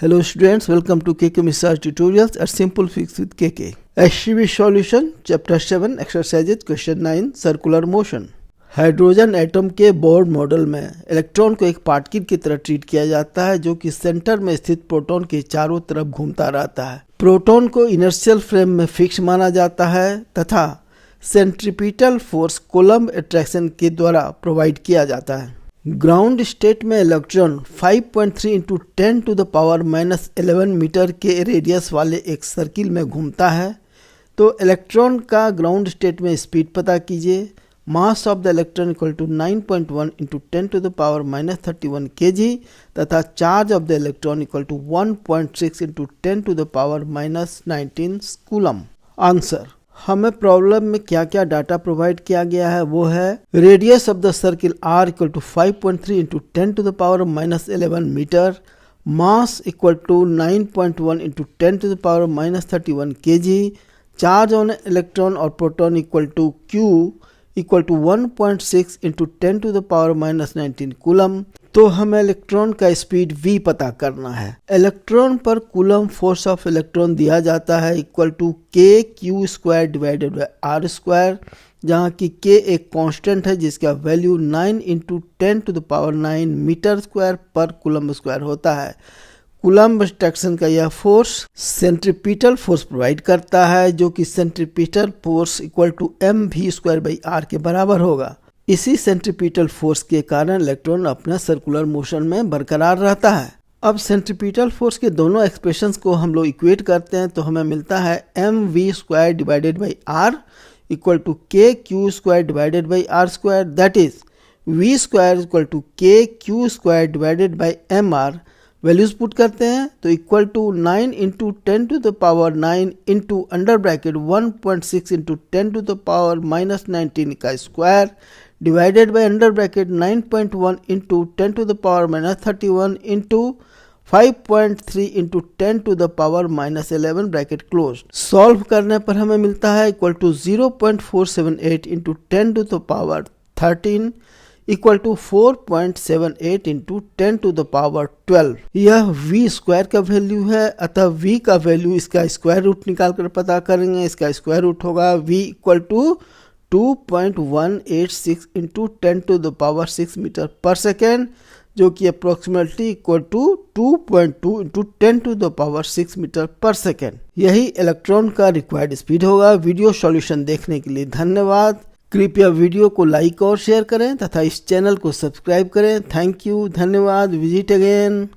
Hello students, welcome to KK Missile Tutorials at Simple Fix with KK. HCV Solution Chapter 7 Exercises Question 9 Circular Motion. Hydrogen atom के Bohr model में electron को एक particle की तरह treat किया जाता है जो कि सेंटर में स्थित प्रोटॉन के चारों तरफ घूमता रहता है। प्रोटॉन को इनर्शियल फ्रेम में फिक्स माना जाता है तथा सेंट्रीपिटल फोर्स कूलम्ब अट्रैक्शन के द्वारा प्रोवाइड किया जाता है। ग्राउंड स्टेट में electron 5.3 into 10 to the power -11 metre के रेडियस वाले एक सर्किल में घूमता है। तो इलेक्ट्रॉन का ग्राउंड स्टेट में स्पीड पता कीजिए। Mass of the electron equal to 9.1 into 10 to the power -31 kg तथा charge of the electron equal to 1.6 into 10 to the power -19 coulomb. Answer, हमें प्रॉब्लम में क्या क्या डाटा प्रोवाइड किया गया है वो है radius of the circle r equal to 5.3 into 10 to the power -11 metre, mass equal to 9.1 into 10 to the power -31 kg, charge on electron और proton equal to q equal to 1.6 into 10 to the power -19 coulomb. तो हमें electron का speed v पता करना है। Electron पर coulomb force of electron दिया जाता है equal to kq² divided by r square, जहाँ की k एक कांस्टेंट है जिसका value 9 into 10 to the power 9 metre square पर कूलम स्क्वायर होता है। कूलम्ब अट्रैक्शन का यह फोर्स सेंट्रीपिटल फोर्स प्रोवाइड करता है जो कि centripetal force equal to mv²/r के बराबर होगा। इसी सेंट्रीपिटल फोर्स के कारण इलेक्ट्रॉन अपना सर्कुलर मोशन में बरकरार रहता है। अब सेंट्रीपिटल फोर्स के दोनों एक्सप्रेशंस को हम लोग इक्वेट करते हैं तो हमें मिलता है mv² divided by r equal to kq² divided by r square, that is v² equal to kq² divided by mr। Values put करते हैं तो equal to 9 into 10 to the power 9 into under bracket 1.6 into 10 to the power -19 का square divided by under bracket 9.1 into 10 to the power -31 into 5.3 into 10 to the power -11 bracket close. Solve करने पर हमें मिलता है equal to 0.478 into 10 to the power 13 equal to 4.78 into 10 to the power 12। यह v² का value है, अतः v का वैल्यू इसका स्क्वायर रूट निकाल कर पता करेंगे। इसका स्क्वायर रूट होगा v equal to 2.186 into 10 to the power 6 metre पर सेकेंड, जो कि approximately equal to 2.2 into 10 to the power 6 metre पर सेकेंड। यही इलेक्ट्रॉन का रिक्वायर्ड स्पीड होगा। वीडियो सॉल्यूशन देखने के लिए धन्यवाद। कृपया वीडियो को लाइक और शेयर करें तथा इस चैनल को सब्सक्राइब करें। थैंक यू, धन्यवाद। Visit again.